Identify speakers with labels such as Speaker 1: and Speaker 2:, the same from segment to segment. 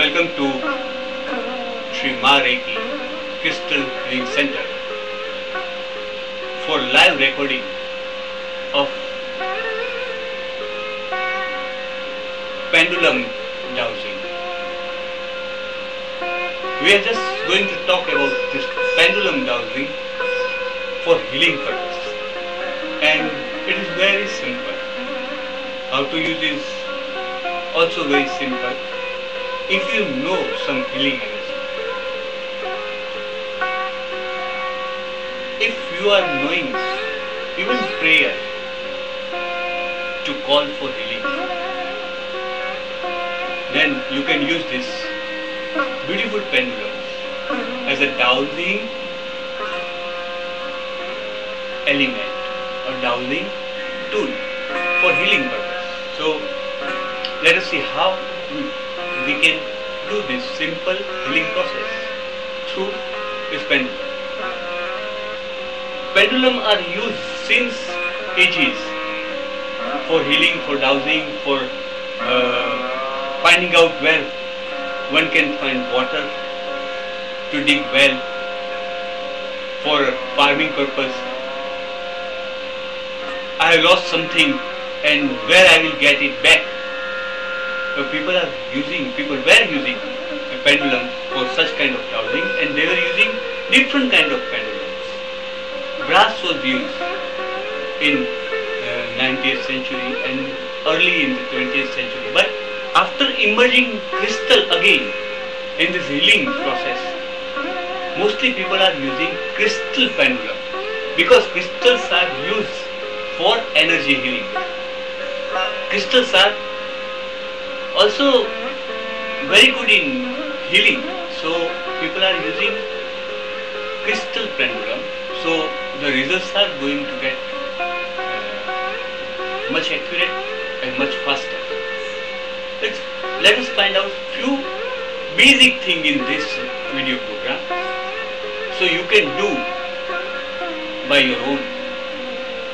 Speaker 1: Welcome to Sri Ma Reiki Crystal Healing Center for live recording of pendulum dowsing. We are just going to talk about this pendulum dowsing for healing purpose, and it is very simple. How to use is also very simple. If you know some healing energy, if you are knowing even prayer to call for healing, then you can use this beautiful pendulum as a dowsing element or dowsing tool for healing purpose. So let us see how we can do this simple healing process through this pendulum. Pendulum are used since ages for healing, for dowsing, for finding out where one can find water to dig well, for farming purpose. I have lost something and where I will get it back. So people were using a pendulum for such kind of dowsing, and they were using different kind of pendulums. Brass was used in 19th century and early in the 20th century. But after emerging crystal again in this healing process, mostly people are using crystal pendulum because crystals are used for energy healing. Crystals are also very good in healing, so people are using crystal pendulum, so the results are going to get much accurate and much faster. Let us find out few basic things in this video program, so you can do by your own.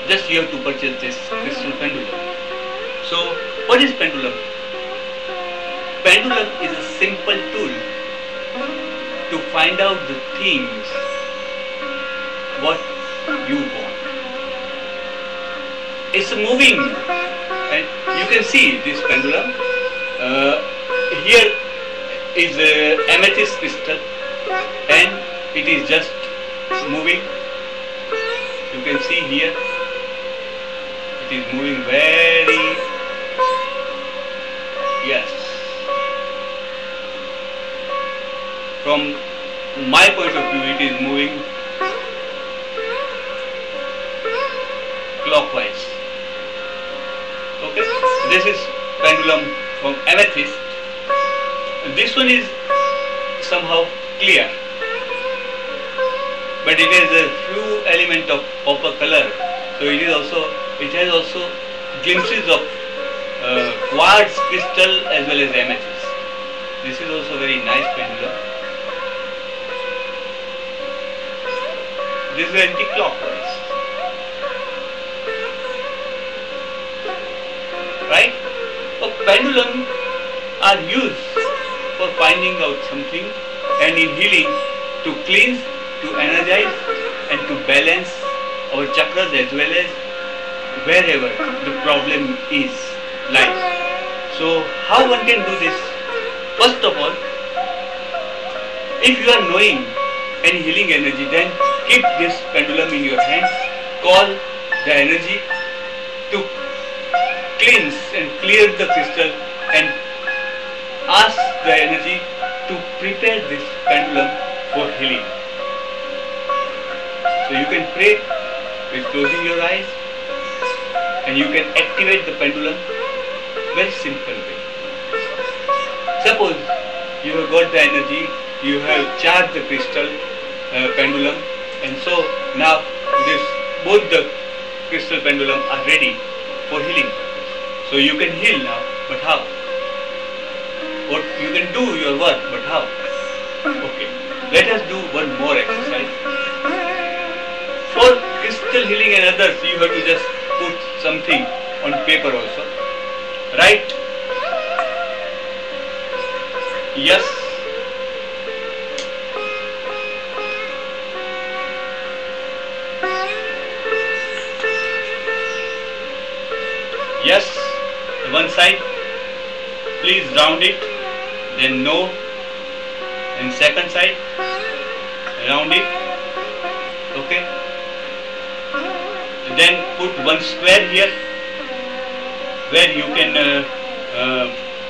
Speaker 1: Just you have to purchase this crystal pendulum. So what is pendulum? Pendulum is a simple tool to find out the things what you want. It's moving, and you can see this pendulum. Here is a amethyst crystal, and it is just moving. You can see here it is moving very, yes. From my point of view, it is moving clockwise. Okay, this is pendulum from amethyst. This one is somehow clear, but it has a few element of copper color. So it has also glimpses of quartz crystal as well as amethyst. This is also very nice pendulum. This is anti-clockwise, right? So pendulum are used for finding out something, and in healing to cleanse, to energize, and to balance our chakras as well as wherever the problem is lies. So how one can do this? First of all, if you are knowing any healing energy, then keep this pendulum in your hands, call the energy to cleanse and clear the crystal, and ask the energy to prepare this pendulum for healing. So you can pray with closing your eyes, and you can activate the pendulum very simple way. Suppose you have got the energy, you have charged the crystal pendulum, and so now both the crystal pendulum are ready for healing. So you can heal now, but how? What you can do your work, but how? Okay, let us do one more exercise. For crystal physical healing and others, you have to just put something on paper also. Write yes, yes, one side, please round it, then no, and second side, round it, okay, then put one square here where you can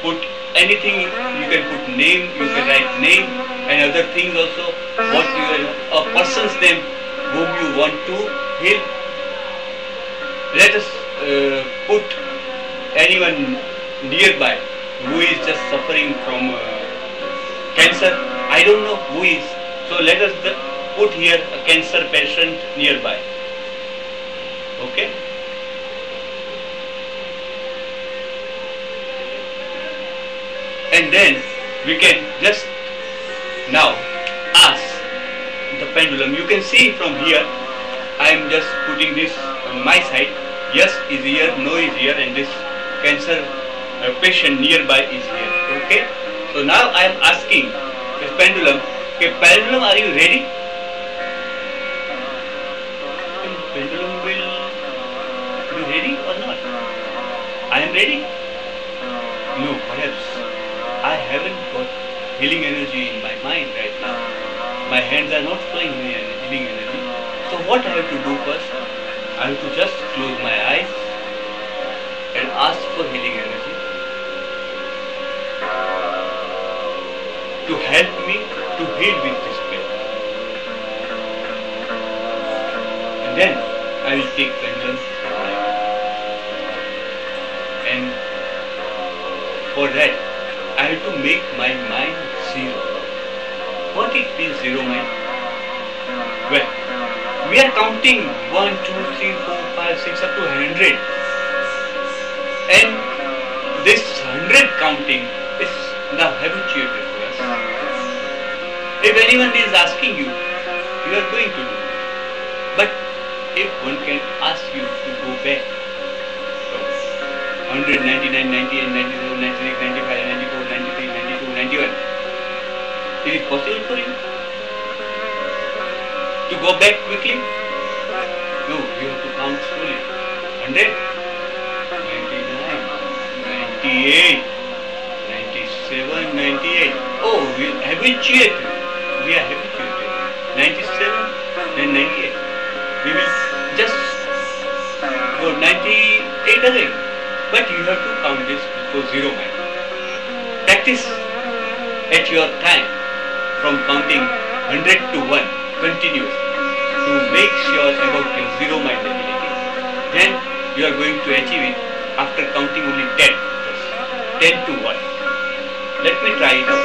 Speaker 1: put anything, you can put name, you can write name and other things also, what a person's name whom you want to heal. Let us put anyone nearby who is just suffering from cancer. I don't know who is, so let us put here a cancer patient nearby. Okay. And then we can just now ask the pendulum. You can see from here, I am just putting this on my side. Yes is here, no is here, and this cancer patient nearby is here. Okay. So now I am asking the pendulum, okay, pendulum, are you ready? Pendulum will be ready or not? I am ready? No, perhaps I haven't got healing energy in my mind right now. My hands are not flowing healing energy. So what I have to do first? I have to just close my eyes and ask for healing energy to help me to heal with this pain. And then I will take pendulum and for that I have to make my mind zero. What it means zero mind? Well, we are counting 1, 2, 3, 4, 5, 6 up to 100. And this 100 counting is now habituated to us. If anyone is asking you, you are going to do. But if one can ask you to go back from 100, 99, 98, 97, 96, 95, 94, 93, 92, 91, is it possible for you to go back quickly? No, you have to count slowly. 100, 99, 98, 97, 98. Oh, we are habituated. We are habituated. 97, then 98. We will just go 98 again. But you have to count this for zero mind. Practice at your time from counting 100 to 1 continuous to make sure about your zero mind ability. Then you are going to achieve it after counting only 10. 10 to 1. Let me try it out.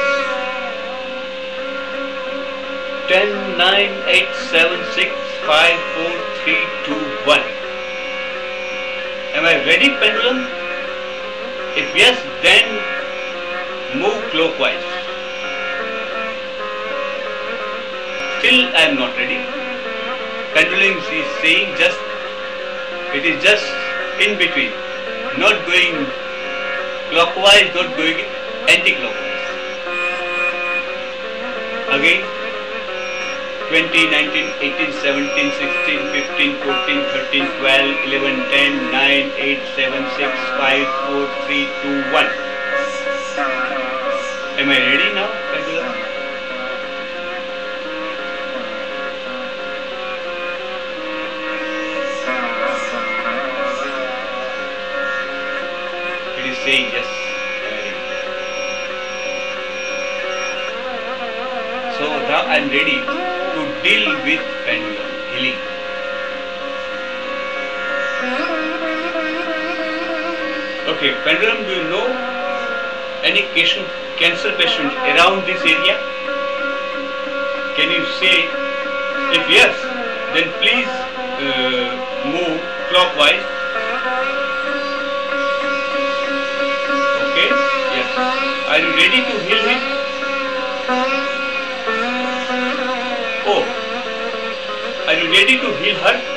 Speaker 1: 10, 9, 8, 7, 6, 5, 4, 3, 2, 1. Am I ready, pendulum? If yes, then move clockwise. Still I am not ready. Pendulum is saying just, it is just in between. Not going clockwise, not going anti-clockwise. Again, 20, 19, 18, 17, 16, 15, 14, 13, 12, 11, 10, 9, 8, 7, 6, 5, 4, 3, 2, 1. Am I ready now, pendulum? It is saying yes. So now I am ready to deal with pendulum healing. Okay, pendulum, do you know any cancer patient around this area? Can you say, if yes, then please move clockwise. Okay, yes. Are you ready to heal him? Oh, are you ready to heal her?